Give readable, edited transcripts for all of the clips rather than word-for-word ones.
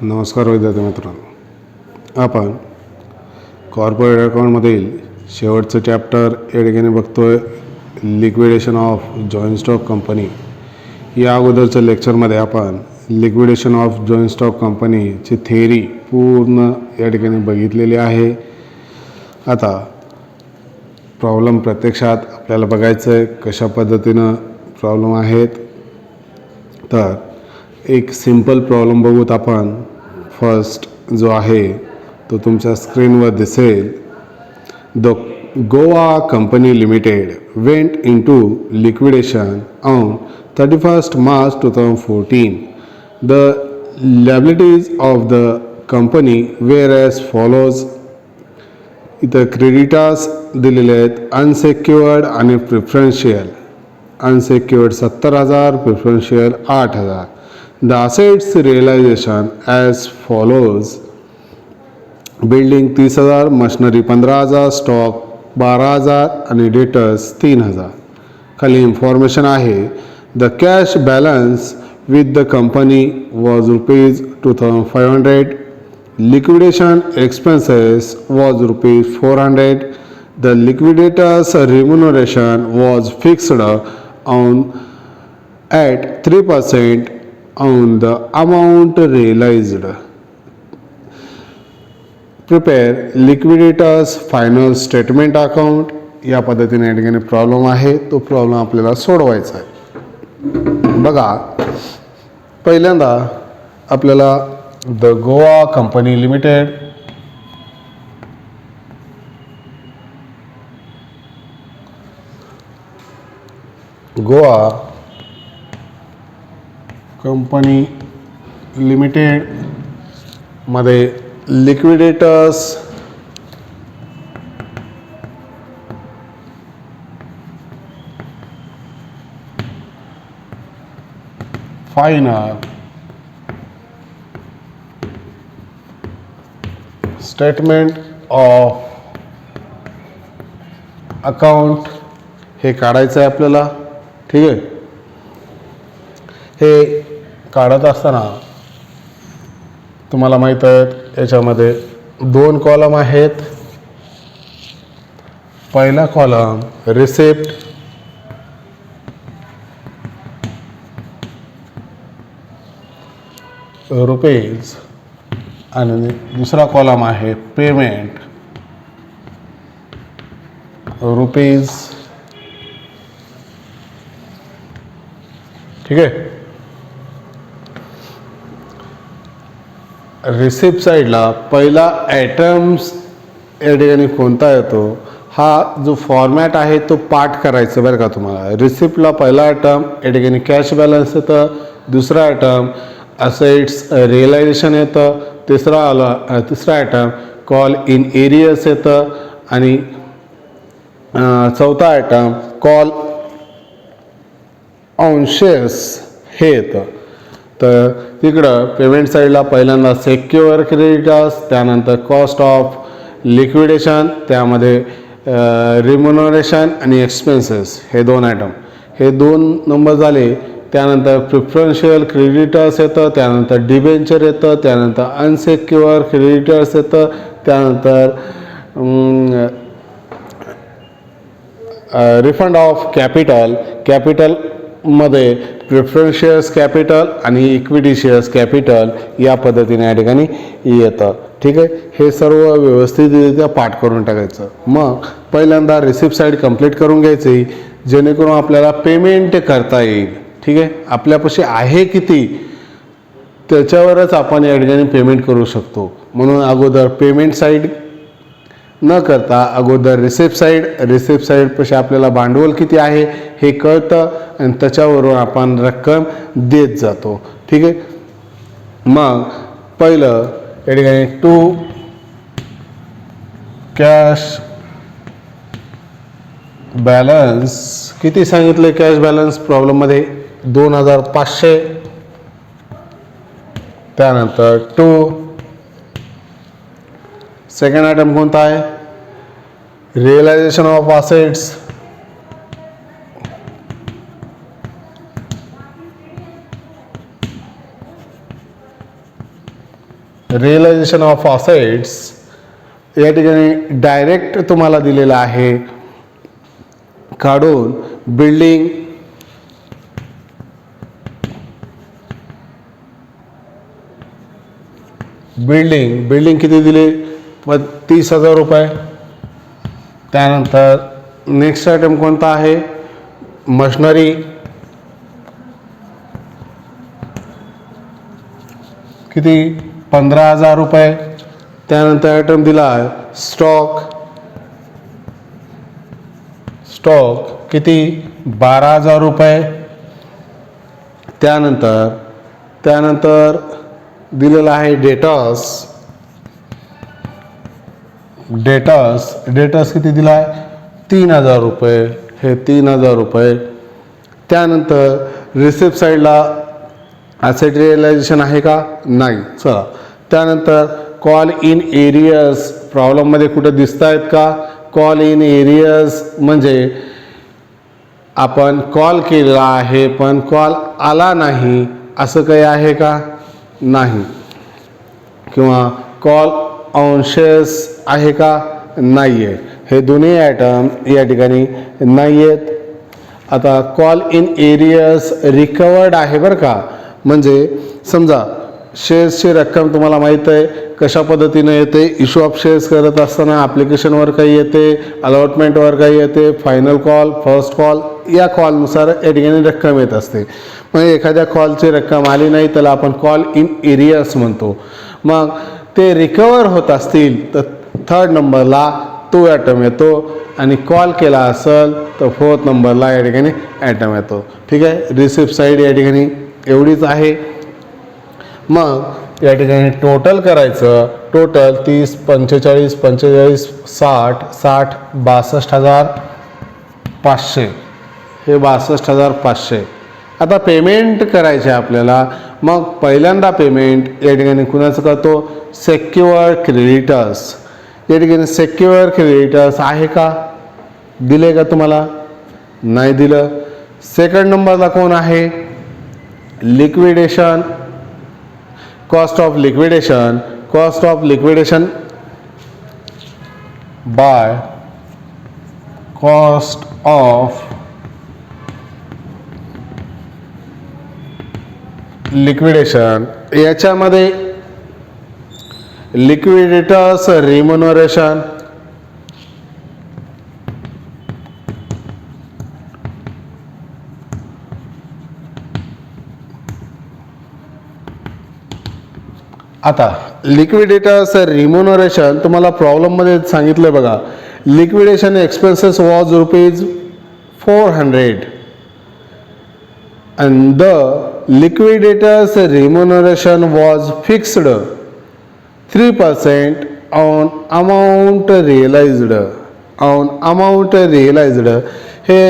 नमस्कार विद्यार्थी मित्रांनो, आपण कॉर्पोरेट अकाउंटमधील शेवटचं चॅप्टर या ठिकाणी बघतोय, liquidation of joint stock company. या अगोदरच्या लेक्चरमध्ये आपण लिक्विडेशन ऑफ जॉईंट स्टॉक कंपनीची थेअरी पूर्ण या ठिकाणी बघितलेली आहे. आता प्रॉब्लेम प्रत्यक्षात आपल्याला बघायचं आहे, कशा पद्धतीनं प्रॉब्लेम आहेत. तर एक सिंपल प्रॉब्लेम बघूत आपण. फर्स्ट जो आहे तो तुमच्या स्क्रीनवर दिसेल. The Goa company limited went into liquidation on 31st March 2014. The liabilities of the company were as follows. इथं क्रेडिटर्स दिलेले आहेत, अनसेक्युअर्ड आणि preferential. Unsecured 70,000, preferential 8,000. The assets realization as follows. Building 30,000, machinery 15,000, stock 12,000 आणि डेटर्स 3,000. खाली information आहे. The cash balance with the company was ₹2,500. Liquidation expenses was ₹400. The liquidator's remuneration was fixed on at 3% on the amount realized. Prepare liquidators final statement account. या पद्धतीने या ठिकाणी problem आहे, तो problem आपल्याला सोडवायचा आहे. बघा, पहिल्यांदा आपल्याला the Goa company limited Goa company limited मध्ये liquidator's final statement of account हे काढायचं आहे आपल्याला. ठीक आहे. हे काढत असताना तुम्हाला माहीत आहे, याच्यामध्ये 2 कॉलम आहेत. पहिला कॉलम रिसिप्ट, रुपीज, आणि दुसरा कॉलम आहे पेमेंट, रुपीज. ठीक आहे. रिसिप्ट साईडला पहिला आयटम्स या ठिकाणी कोणता येतो, हा जो फॉर्मॅट आहे तो पाठ करायचं बरं का तुम्हाला. रिसिप्टला पहिला आयटम या ठिकाणी कॅश बॅलन्स येतं, दुसरा आयटम असेट्स रिअलायझेशन येतं, तिसरा आयटम कॉल इन एरियस येतं, आणि चौथा आयटम कॉल ऑन शेअर्स हे येतं. तर तिकडं पेमेंट साईडला पहिल्यांदा सेक्युअर क्रेडिटर्स, त्यानंतर कॉस्ट ऑफ लिक्विडेशन, त्यामध्ये रिम्युनरेशन आणि एक्सपेन्सेस हे 2 आयटम, हे 2 नंबर झाले. त्यानंतर प्रिफरन्शियल क्रेडिटर्स येतं, त्यानंतर डिबेंचर येतं, त्यानंतर अनसेक्युअर क्रेडिटर्स येतं, त्यानंतर रिफंड ऑफ कॅपिटल मध्ये प्रिफरन्स शेअर्स कॅपिटल आणि इक्विटी शेअर्स कॅपिटल या पद्धतीने या ठिकाणी येतं. ठीक आहे. हे सर्व व्यवस्थितरित्या पाठ करून टाकायचं. मग पहिल्यांदा रिसिप्ट साईड कंप्लीट करून घ्यायची, जेणेकरून आपल्याला पेमेंट करता येईल. ठीक आहे. आपल्यापाशी आहे किती त्याच्यावरच आपण या ठिकाणी पेमेंट करू शकतो. म्हणून अगोदर पेमेंट साईड न करता अगोदर रिसिप्ट साईडपाशी आपल्याला भांडवल किती आहे हे कळतं, आणि त्याच्यावरून आपण रक्कम देत जातो. ठीक आहे. मग पहिलं या ठिकाणी टू कॅश बॅलन्स किती सांगितले. कॅश बॅलन्स प्रॉब्लेममध्ये 2,500. त्यानंतर टू सेकंड आयटम कोणता आहे, realisation of assets, realisation of assets या ठिकाणी डायरेक्ट तुम्हाला दिलेलं आहे काढून बिल्डिंग बिल्डिंग किती दिले 30,000 रुपये. त्यानंतर नेक्स्ट आयटम कोणता आहे मशनरी किती 15,000 रुपये. त्यानंतर आयटम दिला आहे स्टॉक किती 12,000 रुपये. त्यानंतर दिलेला आहे डेटर्स किती दिला आहे 3,000 रुपये. हे 3,000 रुपये. त्यानंतर रिसिप्ट साईडला ॲसेट रिअलायझेशन आहे का नाही. चला त्यानंतर कॉल इन एरियर्स प्रॉब्लेममध्ये कुठे दिसत आहेत का. कॉल इन एरियर्स म्हणजे आपण कॉल केला आहे पण कॉल आला नाही असं काही आहे का नाही. किंवा कॉल ऑनशेस आहे का नाही आहे. हे दोन्ही आयटम या ठिकाणी नाही आहेत. आता कॉल इन एरियर्स रिकवर्ड आहे बरं का. म्हणजे समजा शेअर्सची रक्कम तुम्हाला माहीत आहे कशा पद्धतीने येते. इश्यू ऑफ शेअर्स करत असताना ॲप्लिकेशनवर काही येते, अलॉटमेंटवर काही येते, फायनल कॉल, फर्स्ट कॉल या कॉलनुसार या ठिकाणी रक्कम येत असते. मग एखाद्या कॉलची रक्कम आली नाही त्याला आपण कॉल इन एरियर्स म्हणतो. मग ते रिकवर होत असतील तर 3rd नंबरला तो ॲटम येतो आणि कॉल केला असेल तर 4th नंबरला या ठिकाणी ॲटम येतो. ठीक आहे. रिसिप्ट साईड या ठिकाणी एवढीच आहे. मग या ठिकाणी टोटल करायचं. टोटल 30, 45, 45, 60, 60, 62,500. हे 62,500. आता पेमेंट करायचे आपल्याला. मग पहिल्यांदा पेमेंट या ठिकाणी कुणाचं करतो सेक्युअर्ड क्रेडिटर्स. या ठिकाणी सेक्युअर्ड क्रेडिटर्स आहे का दिले का तुम्हाला नाही दिलं. 2nd नंबरला कोण आहे liquidation. Cost of liquidation by cost of liquidation. याच्यामध्ये लिक्विडेटर्स रिम्युनरेशन आता लिक्विडेटर्स रिम्युनरेशन तुम्हाला प्रॉब्लेममध्ये सांगितलं बघा. Liquidation expenses was ₹400 and the liquidators remuneration was fixed 3% on amount realized. हे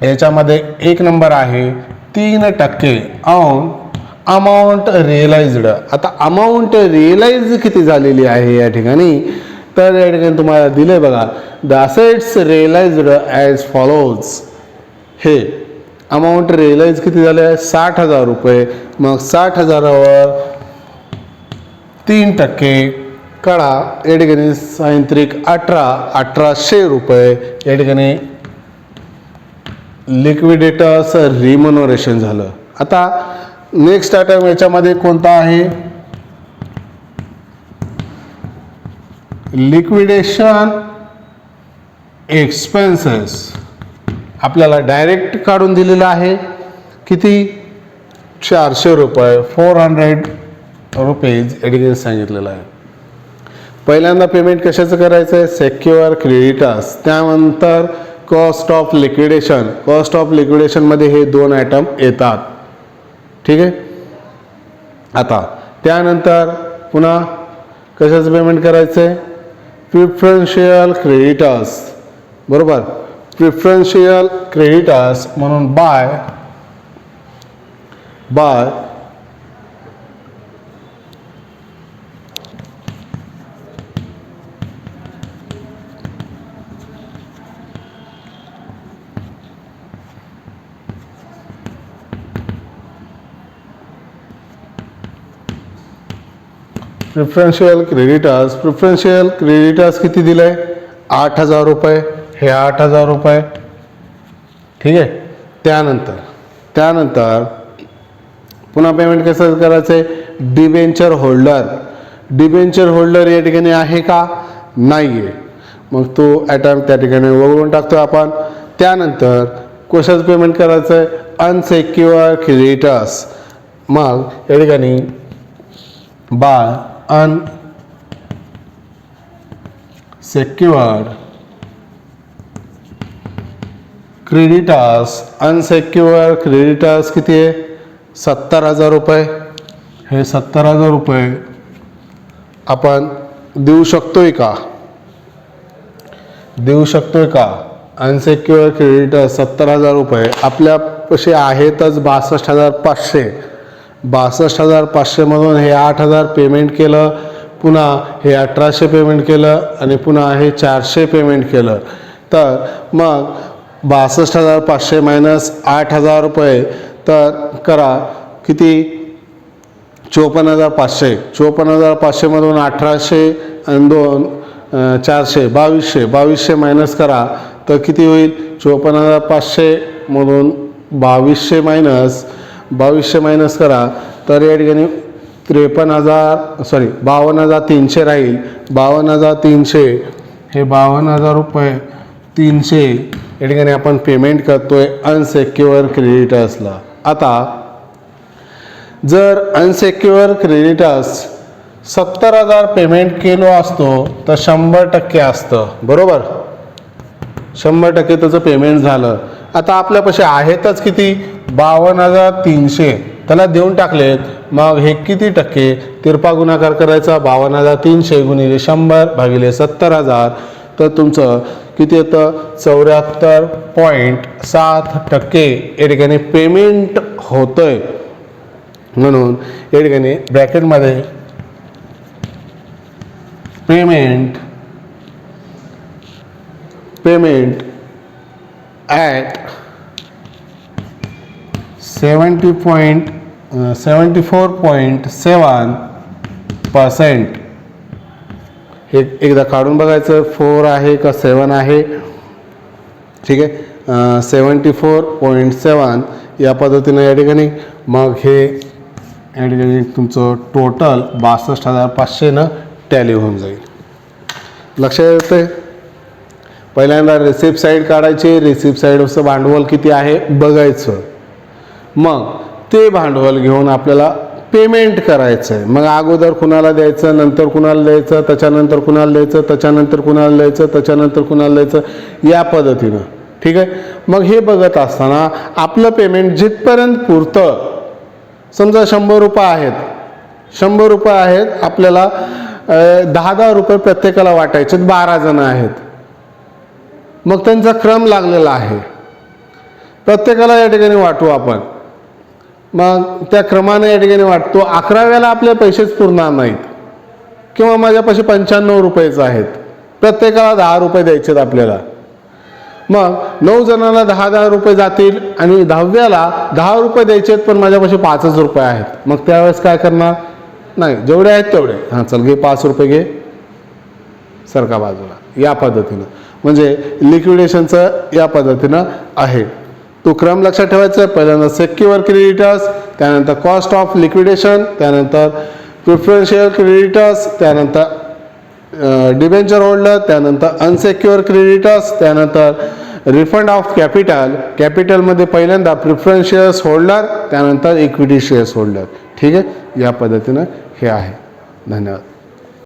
याच्यामध्ये 1 नंबर आहे 3% ऑन अमाऊंट रिअलाइज्ड. आता अमाऊंट रिअलाइज किती झालेली आहे या ठिकाणी तर या ठिकाणी तुम्हाला दिले बघा the assets realised as follows. हे अमाऊंट रिअलाइज किती झाले आहे 60,000 रुपये. मग 60,000वर 3% काढा. या ठिकाणी सायंत्रिक 1,800 रुपये या ठिकाणी लिक्विडेटर्स रिम्युनरेशन झालं. आता नेक्स्ट आयटम याच्यामध्ये कोणता आहे लिक्विडेशन एक्सपेन्सेस. आपल्याला डायरेक्ट काढून दिलेला आहे किती 400 रुपये 400 रुपीज या ठिकाणी सांगितलेलं आहे. पहिल्यांदा पेमेंट कशाचं करायचं आहे सेक्युअर क्रेडिटर्स. त्यानंतर कॉस्ट ऑफ लिक्विडेशनमध्ये हे 2 आयटम येतात. ठीक आहे. आता त्यानंतर पुन्हा कशाचं पेमेंट करायचं आहे प्रिफरन्शियल क्रेडिटर्स. बरोबर प्रिफरन्शियल क्रेडिटर्स म्हणून बाय प्रिफरन्शियल क्रेडिटर्स किती दिलं आहे? 8,000 रुपये. हे 8,000 रुपये. ठीक आहे. त्यानंतर पुन्हा पेमेंट कसं करायचं आहे? डिबेंचर होल्डर या ठिकाणी आहे का? नाही आहे. मग तो ॲटम त्या ठिकाणी वगळून टाकतो आपण. त्यानंतर कशाचं पेमेंट करायचं आहे? अनसेक्युअर क्रेडिटर्स. मग या ठिकाणी अनसेक्युअर्ड क्रेडिटर्स किती आहे? 70,000 रुपये. हे 70,000 रुपये आपण देऊ शकतोय का? अनसेक्युअर क्रेडिटर्स 70,000 रुपये आपल्यापाशी आहेतच 62,500. 62,500 मधून हे 8,000 पेमेंट केलं, पुन्हा हे 1,800 पेमेंट केलं आणि पुन्हा हे 400 पेमेंट केलं. तर मग 62,500 मायनस 8,000 रुपये तर करा किती? 54,500. 54,500 मधून 1,800 आणि 2 400 2200 मायनस करा तर किती होईल? 54,500 मधून 2200 मायनस करा तर या ठिकाणी 52,300 राहील. 52,300 हे 52,000 रुपये 300 या ठिकाणी आपण पेमेंट करतोय अनसेक्युअर क्रेडिटर्सला. आता जर अनसेक्युअर क्रेडिटर्स 70,000 पेमेंट केलो असतो तर 100% असतं, बरोबर? 100% त्याचं पेमेंट झालं. आता आपल्यापाशी आहेतच किती? 52,300 त्याला देऊन टाकलेत. मग हे किती टक्के? तिरपा गुणाकार करायचा. 52,300 गुणिले 100 भागिले 70,000 तर तुमचं किती येतं? 74.7% या ठिकाणी पेमेंट होतंय. म्हणून या ठिकाणी ब्रॅकेटमध्ये पेमेंट ॲट 74.7% हे एकदा काढून बघायचं 4 आहे का 7 आहे. ठीक आहे. 74.7 या पद्धतीनं या ठिकाणी मग हे या ठिकाणी तुमचं टोटल 62,500 टॅली होऊन जाईल. लक्षात येतंय? पहिल्यांदा रिसिप्ट साईड काढायची. रिसिप्ट साईडचं भांडवल किती आहे बघायचं. मग ते भांडवल घेऊन आपल्याला पेमेंट करायचं आहे. मग अगोदर कुणाला द्यायचं, नंतर कुणाला द्यायचं, त्याच्यानंतर कुणाला द्यायचं, त्याच्यानंतर कुणाला द्यायचं, त्याच्यानंतर कुणाला द्यायचं, या पद्धतीनं. ठीक आहे. मग हे बघत असताना आपलं पेमेंट जिथपर्यंत पुरतं, समजा 100 रुपये आहेत, 100 रुपये आहेत, आपल्याला 10-10 रुपये प्रत्येकाला वाटायचे. 12 जण आहेत. मग त्यांचा क्रम लागलेला आहे. प्रत्येकाला या ठिकाणी वाटू आपण. मग त्या क्रमाने या ठिकाणी वाटतो. 11व्याला आपले पैसेच पुरणार नाहीत किंवा माझ्यापाशी 95 रुपयेच आहेत. प्रत्येकाला 10 रुपये द्यायचेत आपल्याला. मग 9 जणांना 10-10 रुपये जातील आणि 10व्याला 10 रुपये द्यायचे पण माझ्यापाशी 5च रुपये आहेत. मग त्यावेळेस काय करणार? नाही, जेवढे आहेत तेवढे. हां, चल घे 5 रुपये घे, सरका बाजूला. या पद्धतीनं म्हणजे लिक्विडेशनचं या पद्धतीनं आहे. तो क्रम लक्षात ठेवायचा. पहिल्यांदा सेक्युअर क्रेडिटर्स, त्यानंतर कॉस्ट ऑफ लिक्विडेशन, त्यानंतर प्रिफरन्शियल क्रेडिटर्स, त्यानंतर डिबेंचर होल्डर, त्यानंतर अनसेक्युअर क्रेडिटर्स, त्यानंतर रिफंड ऑफ कॅपिटलमध्ये पहिल्यांदा प्रिफरन्शियल होल्डर, त्यानंतर इक्विटी शेअर्स होल्डर. ठीक आहे. या पद्धतीनं हे आहे. धन्यवाद.